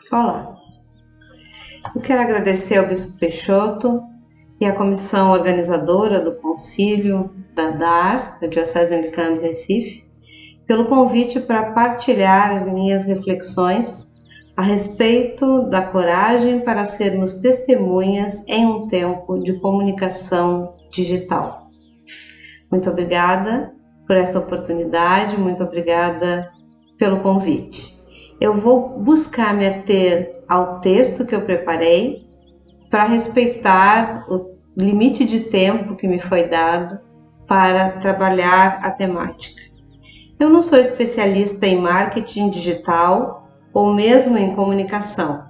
Olá, eu quero agradecer ao Bispo Peixoto e à comissão organizadora do Concílio da DAR, da Diocese Anglicana do Recife, pelo convite para partilhar as minhas reflexões a respeito da coragem para sermos testemunhas em um tempo de comunicação digital. Muito obrigada por essa oportunidade, muito obrigada pelo convite. Eu vou buscar me ater ao texto que eu preparei para respeitar o limite de tempo que me foi dado para trabalhar a temática. Eu não sou especialista em marketing digital ou mesmo em comunicação.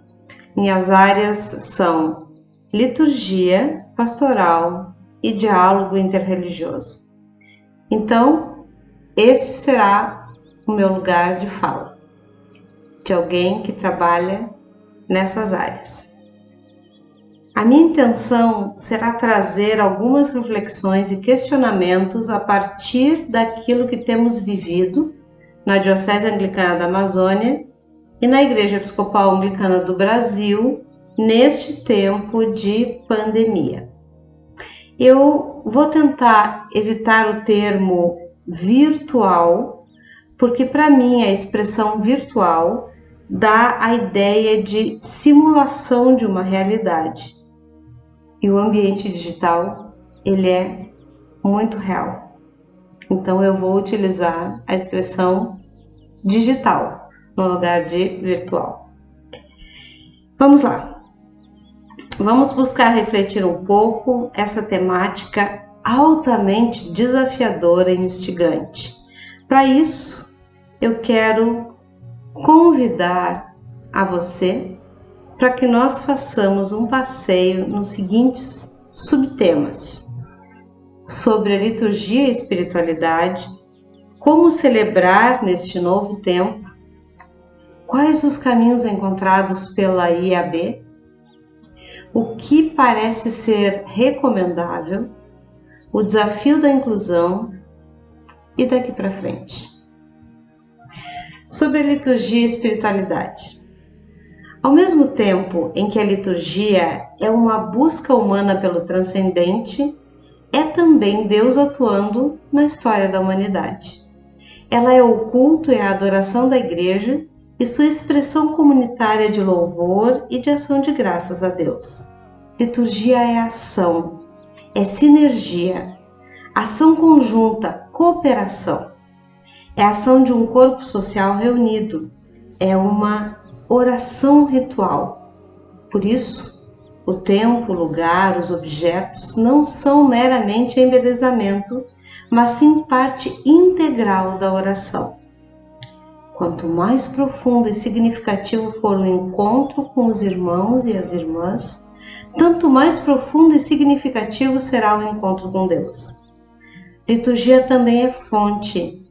Minhas áreas são liturgia, pastoral e diálogo interreligioso. Então, este será o meu lugar de fala, de alguém que trabalha nessas áreas. A minha intenção será trazer algumas reflexões e questionamentos a partir daquilo que temos vivido na Diocese Anglicana da Amazônia e na Igreja Episcopal Anglicana do Brasil neste tempo de pandemia. Eu vou tentar evitar o termo virtual, porque para mim a expressão virtual dá a ideia de simulação de uma realidade. E o ambiente digital, ele é muito real. Então eu vou utilizar a expressão digital no lugar de virtual. Vamos lá. Vamos buscar refletir um pouco essa temática altamente desafiadora e instigante. Para isso, eu quero convidar a você para que nós façamos um passeio nos seguintes subtemas: sobre a liturgia e espiritualidade, como celebrar neste novo tempo, quais os caminhos encontrados pela IAB, o que parece ser recomendável, o desafio da inclusão e daqui para frente. Sobre a liturgia e espiritualidade. Ao mesmo tempo em que a liturgia é uma busca humana pelo transcendente, é também Deus atuando na história da humanidade. Ela é o culto e a adoração da Igreja e sua expressão comunitária de louvor e de ação de graças a Deus. Liturgia é ação, é sinergia, ação conjunta, cooperação. É a ação de um corpo social reunido, é uma oração ritual. Por isso, o tempo, o lugar, os objetos não são meramente embelezamento, mas sim parte integral da oração. Quanto mais profundo e significativo for o encontro com os irmãos e as irmãs, tanto mais profundo e significativo será o encontro com Deus. Liturgia também é fonte,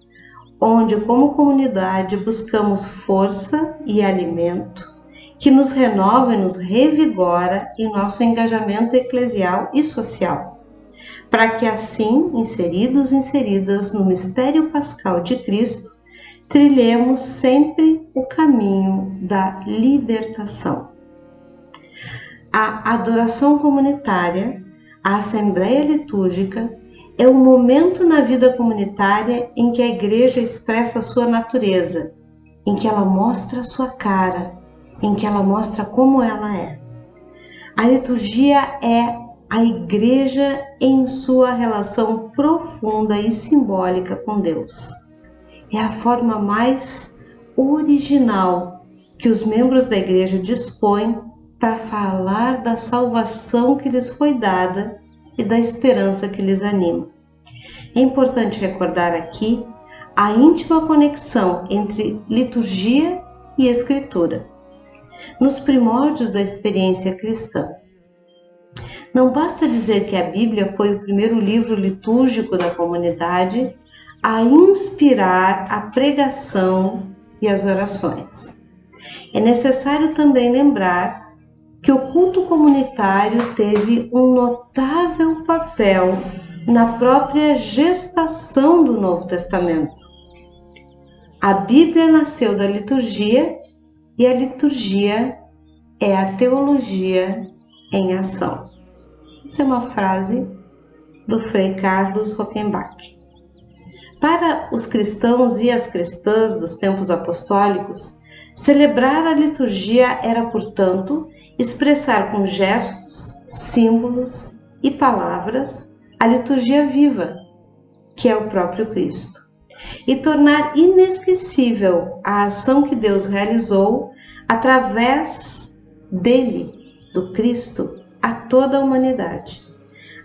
onde como comunidade buscamos força e alimento que nos renova e nos revigora em nosso engajamento eclesial e social, para que assim, inseridas no mistério pascal de Cristo, trilhemos sempre o caminho da libertação. A adoração comunitária, a assembleia litúrgica, é o momento na vida comunitária em que a Igreja expressa a sua natureza, em que ela mostra a sua cara, em que ela mostra como ela é. A liturgia é a Igreja em sua relação profunda e simbólica com Deus. É a forma mais original que os membros da Igreja dispõem para falar da salvação que lhes foi dada e da esperança que lhes anima. É importante recordar aqui a íntima conexão entre liturgia e escritura, nos primórdios da experiência cristã. Não basta dizer que a Bíblia foi o primeiro livro litúrgico da comunidade a inspirar a pregação e as orações. É necessário também lembrar que o culto comunitário teve um notável papel na própria gestação do Novo Testamento. A Bíblia nasceu da liturgia e a liturgia é a teologia em ação. Isso é uma frase do Frei Carlos Rockenbach. Para os cristãos e as cristãs dos tempos apostólicos, celebrar a liturgia era, portanto, expressar com gestos, símbolos e palavras a liturgia viva, que é o próprio Cristo, e tornar inesquecível a ação que Deus realizou através dele, do Cristo, a toda a humanidade.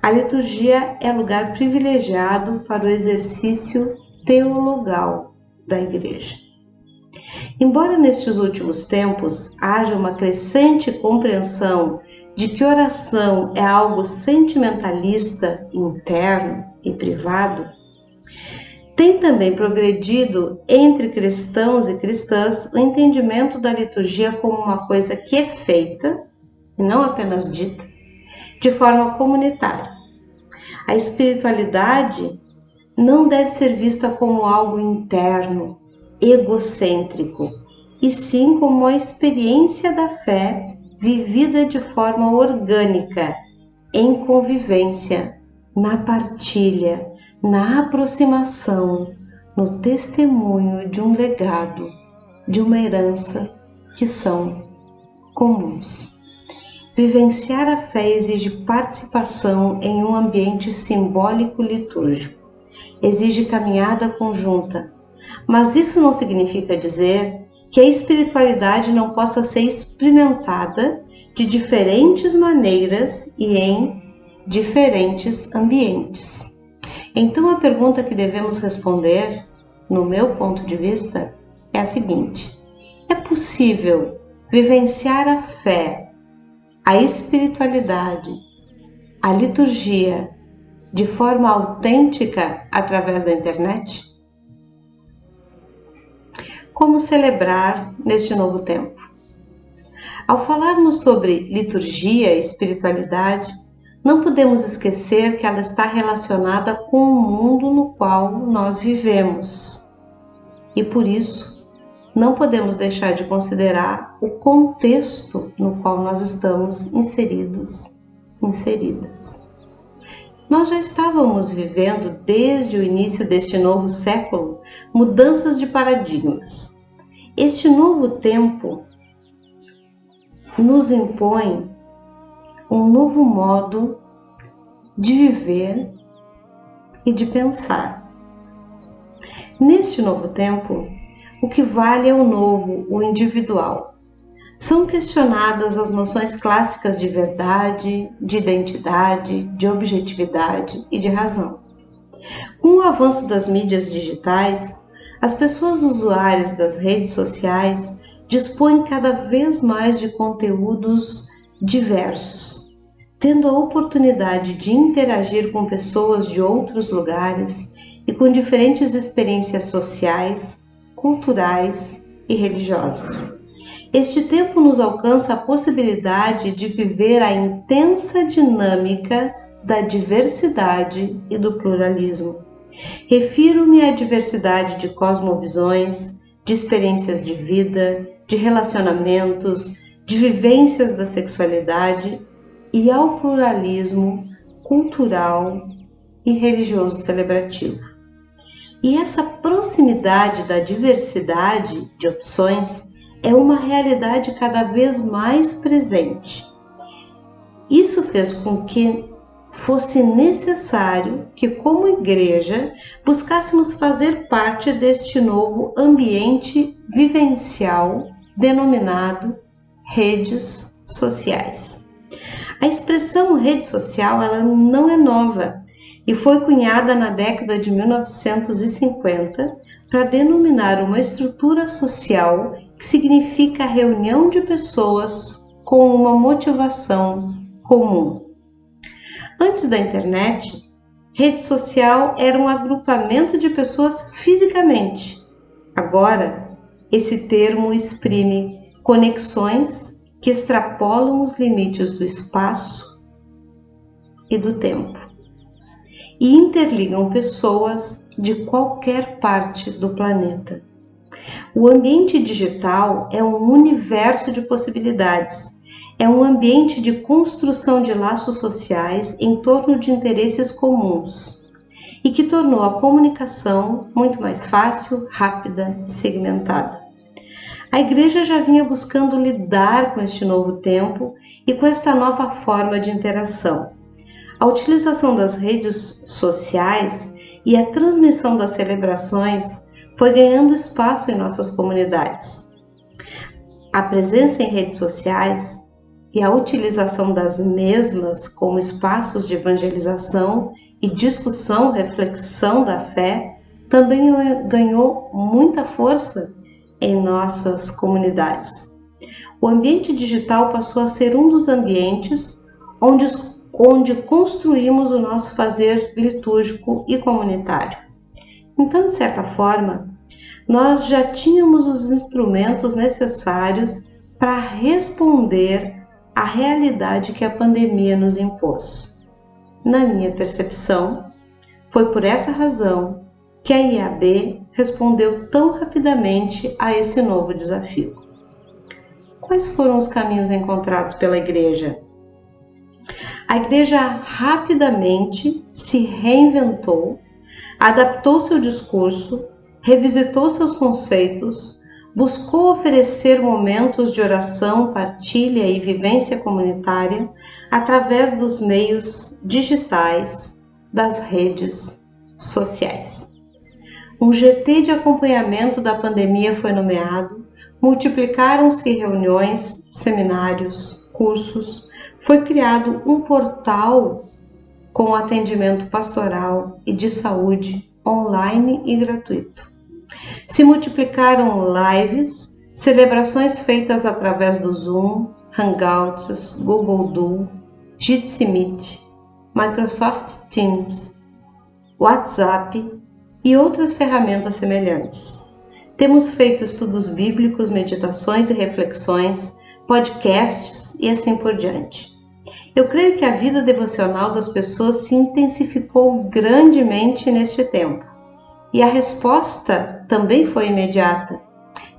A liturgia é lugar privilegiado para o exercício teologal da Igreja. Embora nestes últimos tempos haja uma crescente compreensão de que oração é algo sentimentalista, interno e privado, tem também progredido entre cristãos e cristãs o entendimento da liturgia como uma coisa que é feita, e não apenas dita, de forma comunitária. A espiritualidade não deve ser vista como algo interno, egocêntrico, e sim como a experiência da fé vivida de forma orgânica, em convivência, na partilha, na aproximação, no testemunho de um legado, de uma herança que são comuns. Vivenciar a fé exige participação em um ambiente simbólico litúrgico, exige caminhada conjunta, mas isso não significa dizer que a espiritualidade não possa ser experimentada de diferentes maneiras e em diferentes ambientes. Então a pergunta que devemos responder, no meu ponto de vista, é a seguinte: é possível vivenciar a fé, a espiritualidade, a liturgia de forma autêntica através da internet? Como celebrar neste novo tempo? Ao falarmos sobre liturgia e espiritualidade, não podemos esquecer que ela está relacionada com o mundo no qual nós vivemos. E por isso, não podemos deixar de considerar o contexto no qual nós estamos inseridas. Nós já estávamos vivendo, desde o início deste novo século, mudanças de paradigmas. Este novo tempo nos impõe um novo modo de viver e de pensar. Neste novo tempo, o que vale é o novo, o individual. São questionadas as noções clássicas de verdade, de identidade, de objetividade e de razão. Com o avanço das mídias digitais, as pessoas usuárias das redes sociais dispõem cada vez mais de conteúdos diversos, tendo a oportunidade de interagir com pessoas de outros lugares e com diferentes experiências sociais, culturais e religiosas. Este tempo nos alcança a possibilidade de viver a intensa dinâmica da diversidade e do pluralismo. Refiro-me à diversidade de cosmovisões, de experiências de vida, de relacionamentos, de vivências da sexualidade e ao pluralismo cultural e religioso celebrativo. E essa proximidade da diversidade de opções é uma realidade cada vez mais presente. Isso fez com que fosse necessário que, como igreja, buscássemos fazer parte deste novo ambiente vivencial denominado redes sociais. A expressão rede social ela não é nova e foi cunhada na década de 1950 para denominar uma estrutura social que significa a reunião de pessoas com uma motivação comum. Antes da internet, rede social era um agrupamento de pessoas fisicamente. Agora, esse termo exprime conexões que extrapolam os limites do espaço e do tempo e interligam pessoas de qualquer parte do planeta. O ambiente digital é um universo de possibilidades. É um ambiente de construção de laços sociais em torno de interesses comuns e que tornou a comunicação muito mais fácil, rápida e segmentada. A Igreja já vinha buscando lidar com este novo tempo e com esta nova forma de interação. A utilização das redes sociais e a transmissão das celebrações foi ganhando espaço em nossas comunidades. A presença em redes sociais e a utilização das mesmas como espaços de evangelização e discussão, reflexão da fé, também ganhou muita força em nossas comunidades. O ambiente digital passou a ser um dos ambientes onde construímos o nosso fazer litúrgico e comunitário. Então, de certa forma, nós já tínhamos os instrumentos necessários para responder à realidade que a pandemia nos impôs. Na minha percepção, foi por essa razão que a IAB respondeu tão rapidamente a esse novo desafio. Quais foram os caminhos encontrados pela Igreja? A Igreja rapidamente se reinventou, adaptou seu discurso, revisitou seus conceitos, buscou oferecer momentos de oração, partilha e vivência comunitária através dos meios digitais das redes sociais. Um GT de acompanhamento da pandemia foi nomeado, multiplicaram-se reuniões, seminários, cursos, foi criado um portal com atendimento pastoral e de saúde online e gratuito. Se multiplicaram lives, celebrações feitas através do Zoom, Hangouts, Google Duo, Jitsi Meet, Microsoft Teams, WhatsApp e outras ferramentas semelhantes. Temos feito estudos bíblicos, meditações e reflexões, podcasts e assim por diante. Eu creio que a vida devocional das pessoas se intensificou grandemente neste tempo. E a resposta também foi imediata.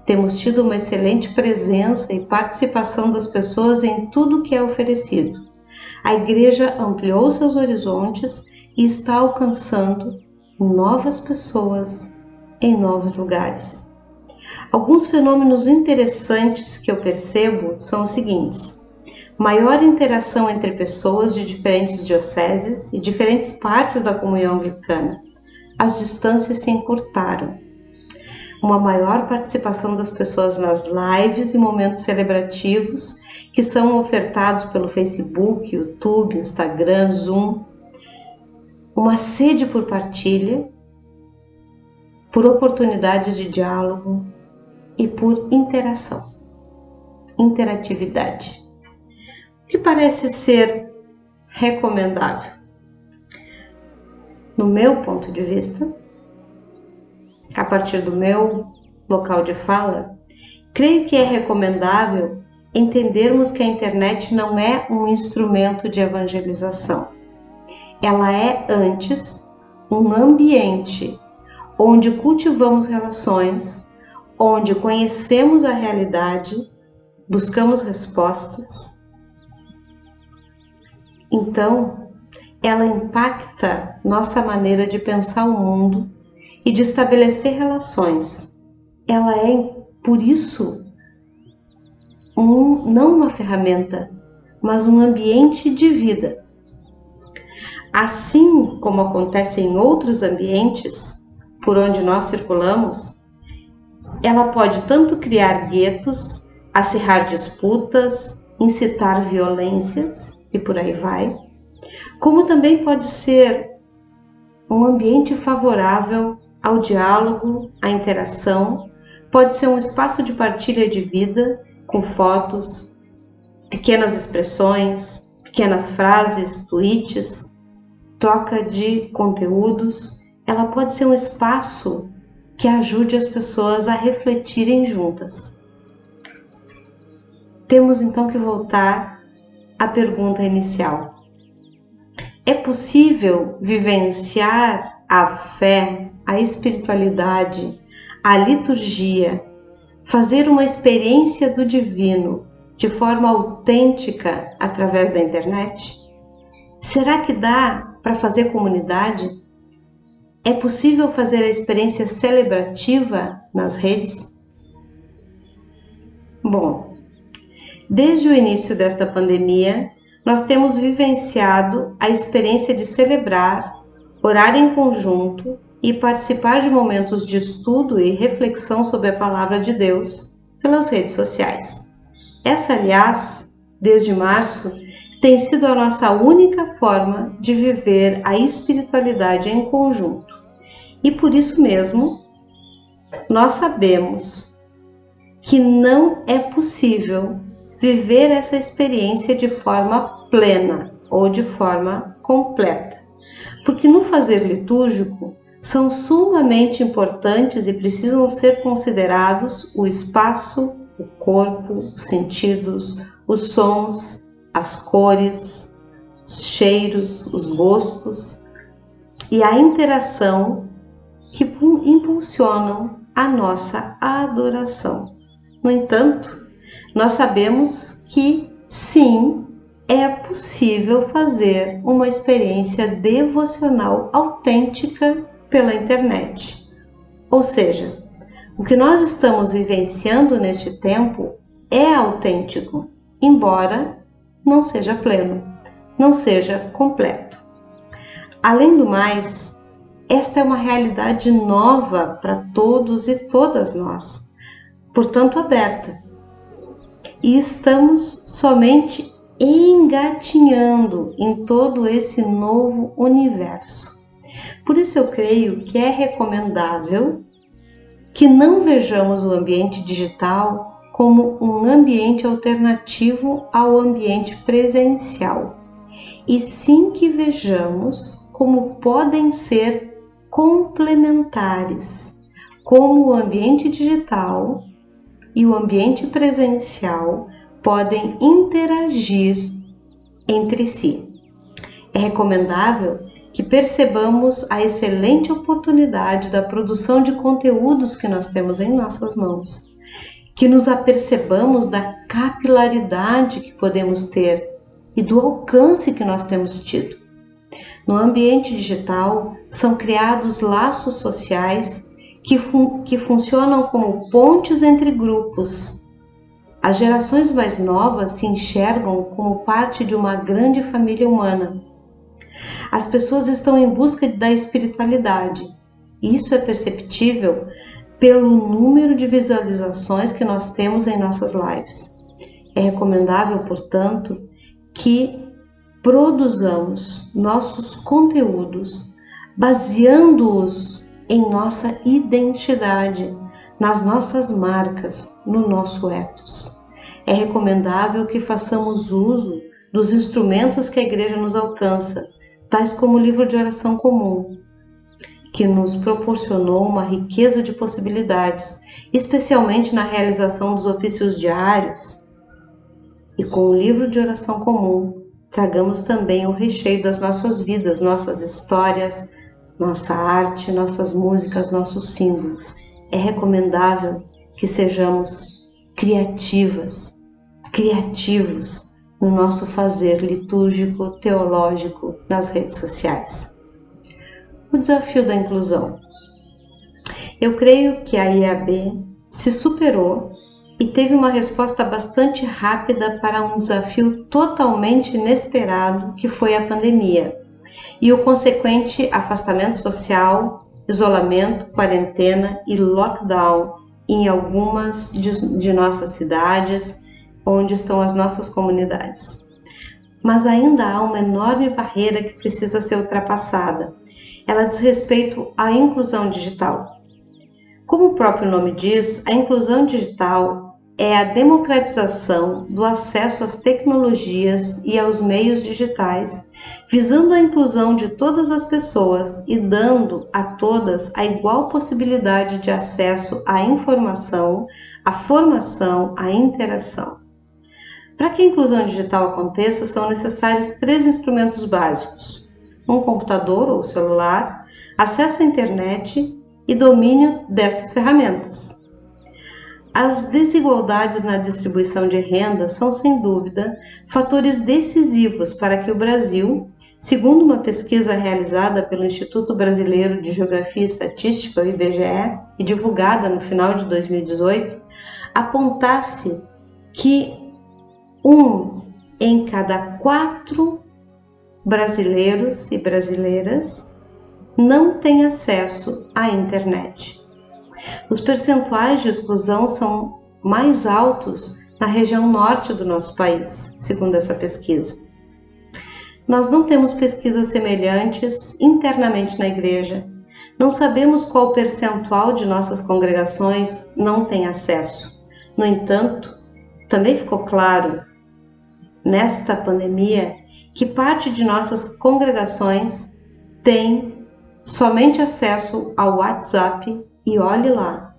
Temos tido uma excelente presença e participação das pessoas em tudo que é oferecido. A Igreja ampliou seus horizontes e está alcançando novas pessoas em novos lugares. Alguns fenômenos interessantes que eu percebo são os seguintes: maior interação entre pessoas de diferentes dioceses e diferentes partes da comunhão anglicana. As distâncias se encurtaram. Uma maior participação das pessoas nas lives e momentos celebrativos que são ofertados pelo Facebook, YouTube, Instagram, Zoom. Uma sede por partilha, por oportunidades de diálogo e por interação, interatividade. O que parece ser recomendável? No meu ponto de vista, a partir do meu local de fala, creio que é recomendável entendermos que a internet não é um instrumento de evangelização. Ela é, antes, um ambiente onde cultivamos relações, onde conhecemos a realidade, buscamos respostas. Então, ela impacta nossa maneira de pensar o mundo e de estabelecer relações. Ela é, por isso, não uma ferramenta, mas um ambiente de vida. Assim como acontece em outros ambientes por onde nós circulamos, ela pode tanto criar guetos, acirrar disputas, incitar violências e por aí vai, como também pode ser um ambiente favorável ao diálogo, à interação, pode ser um espaço de partilha de vida com fotos, pequenas expressões, pequenas frases, tweets, troca de conteúdos. Ela pode ser um espaço que ajude as pessoas a refletirem juntas. Temos então que voltar à pergunta inicial. É possível vivenciar a fé, a espiritualidade, a liturgia fazer uma experiência do divino de forma autêntica através da internet? Será que dá para fazer comunidade? É possível fazer a experiência celebrativa nas redes? Bom, desde o início desta pandemia, nós temos vivenciado a experiência de celebrar, orar em conjunto e participar de momentos de estudo e reflexão sobre a Palavra de Deus pelas redes sociais. Essa, aliás, desde março, tem sido a nossa única forma de viver a espiritualidade em conjunto. E por isso mesmo, nós sabemos que não é possível viver essa experiência de forma plena ou de forma completa, porque no fazer litúrgico são sumamente importantes e precisam ser considerados o espaço, o corpo, os sentidos, os sons, as cores, os cheiros, os gostos e a interação que impulsionam a nossa adoração. No entanto, nós sabemos que sim, é possível fazer uma experiência devocional autêntica pela internet. Ou seja, o que nós estamos vivenciando neste tempo é autêntico, embora não seja pleno, não seja completo. Além do mais, esta é uma realidade nova para todos e todas nós, portanto aberta. E estamos somente engatinhando em todo esse novo universo. Por isso eu creio que é recomendável que não vejamos o ambiente digital como um ambiente alternativo ao ambiente presencial, e sim que vejamos como podem ser complementares, como o ambiente digital e o ambiente presencial podem interagir entre si. É recomendável que percebamos a excelente oportunidade da produção de conteúdos que nós temos em nossas mãos, que nos apercebamos da capilaridade que podemos ter e do alcance que nós temos tido. No ambiente digital, são criados laços sociais que funcionam como pontes entre grupos. As gerações mais novas se enxergam como parte de uma grande família humana. As pessoas estão em busca da espiritualidade. Isso é perceptível pelo número de visualizações que nós temos em nossas lives. É recomendável, portanto, que produzamos nossos conteúdos baseando-os em nossa identidade, nas nossas marcas, no nosso ethos. É recomendável que façamos uso dos instrumentos que a Igreja nos alcança, tais como o livro de oração comum, que nos proporcionou uma riqueza de possibilidades, especialmente na realização dos ofícios diários. E com o livro de oração comum, tragamos também o recheio das nossas vidas, nossas histórias, nossa arte, nossas músicas, nossos símbolos. É recomendável que sejamos criativos no nosso fazer litúrgico, teológico nas redes sociais. O desafio da inclusão. Eu creio que a IAB se superou e teve uma resposta bastante rápida para um desafio totalmente inesperado que foi a pandemia e o consequente afastamento social, isolamento, quarentena e lockdown em algumas de nossas cidades, onde estão as nossas comunidades. Mas ainda há uma enorme barreira que precisa ser ultrapassada. Ela diz respeito à inclusão digital. Como o próprio nome diz, a inclusão digital é a democratização do acesso às tecnologias e aos meios digitais, visando a inclusão de todas as pessoas e dando a todas a igual possibilidade de acesso à informação, à formação, à interação. Para que a inclusão digital aconteça, são necessários 3 instrumentos básicos: um computador ou celular, acesso à internet e domínio dessas ferramentas. As desigualdades na distribuição de renda são, sem dúvida, fatores decisivos para que o Brasil, segundo uma pesquisa realizada pelo Instituto Brasileiro de Geografia e Estatística, o IBGE, e divulgada no final de 2018, apontasse que 1 em cada 4 brasileiros e brasileiras não tem acesso à internet. Os percentuais de exclusão são mais altos na região norte do nosso país, segundo essa pesquisa. Nós não temos pesquisas semelhantes internamente na igreja. Não sabemos qual percentual de nossas congregações não tem acesso. No entanto, também ficou claro nesta pandemia que parte de nossas congregações tem somente acesso ao WhatsApp e olhe lá.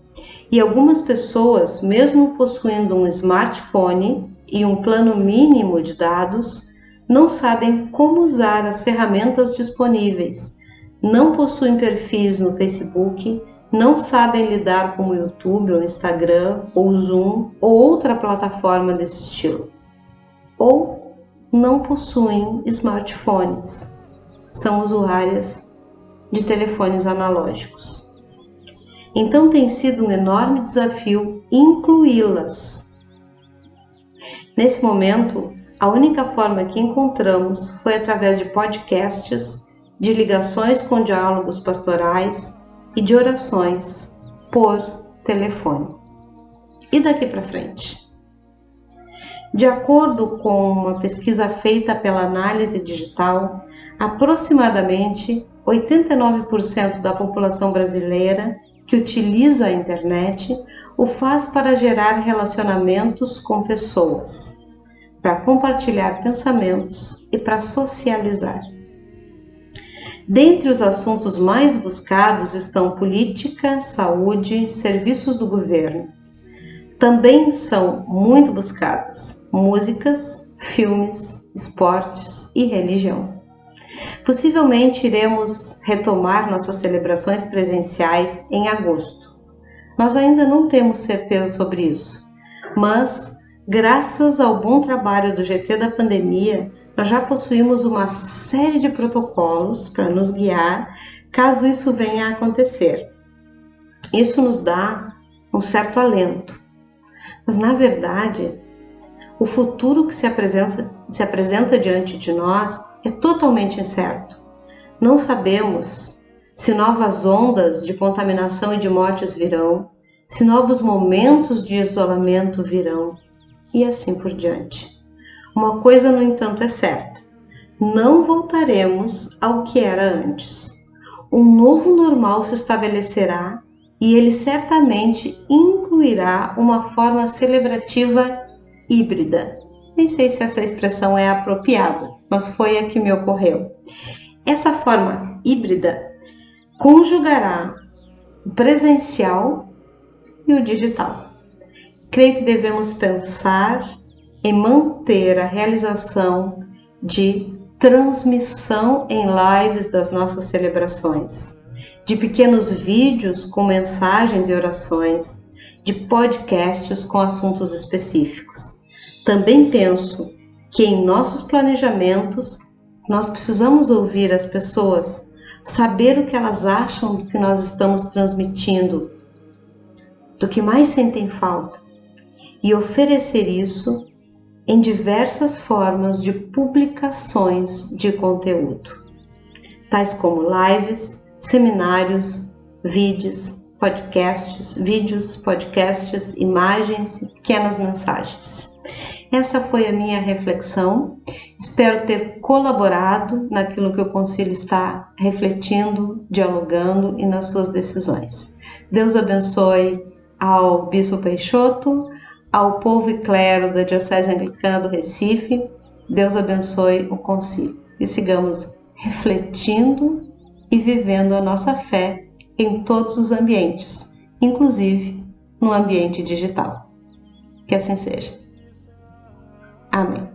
E algumas pessoas, mesmo possuindo um smartphone e um plano mínimo de dados, não sabem como usar as ferramentas disponíveis, não possuem perfis no Facebook, não sabem lidar com o YouTube, ou Instagram, ou Zoom, ou outra plataforma desse estilo. Ou não possuem smartphones, são usuárias de telefones analógicos. Então tem sido um enorme desafio incluí-las. Nesse momento, a única forma que encontramos foi através de podcasts, de ligações com diálogos pastorais e de orações por telefone. E daqui para frente? De acordo com uma pesquisa feita pela Análise Digital, aproximadamente 89% da população brasileira que utiliza a internet o faz para gerar relacionamentos com pessoas, para compartilhar pensamentos e para socializar. Dentre os assuntos mais buscados estão política, saúde, serviços do governo. Também são muito buscadas músicas, filmes, esportes e religião. Possivelmente iremos retomar nossas celebrações presenciais em agosto. Nós ainda não temos certeza sobre isso, mas, graças ao bom trabalho do GT da pandemia, nós já possuímos uma série de protocolos para nos guiar caso isso venha a acontecer. Isso nos dá um certo alento, mas na verdade, o futuro que se apresenta diante de nós é totalmente incerto. Não sabemos se novas ondas de contaminação e de mortes virão, se novos momentos de isolamento virão, e assim por diante. Uma coisa, no entanto, é certa: não voltaremos ao que era antes. Um novo normal se estabelecerá e ele certamente incluirá uma forma celebrativa híbrida. Nem sei se essa expressão é apropriada, mas foi a que me ocorreu. Essa forma híbrida conjugará o presencial e o digital. Creio que devemos pensar em manter a realização de transmissão em lives das nossas celebrações, de pequenos vídeos com mensagens e orações, de podcasts com assuntos específicos. Também penso que em nossos planejamentos nós precisamos ouvir as pessoas, saber o que elas acham do que nós estamos transmitindo, do que mais sentem falta, e oferecer isso em diversas formas de publicações de conteúdo, tais como lives, seminários, vídeos, podcasts, imagens e pequenas mensagens. Essa foi a minha reflexão. Espero ter colaborado naquilo que o Concílio está refletindo, dialogando e nas suas decisões. Deus abençoe ao Bispo Peixoto, ao povo e clero da Diocese Anglicana do Recife. Deus abençoe o Concílio e sigamos refletindo e vivendo a nossa fé em todos os ambientes, inclusive no ambiente digital. Que assim seja. Amém.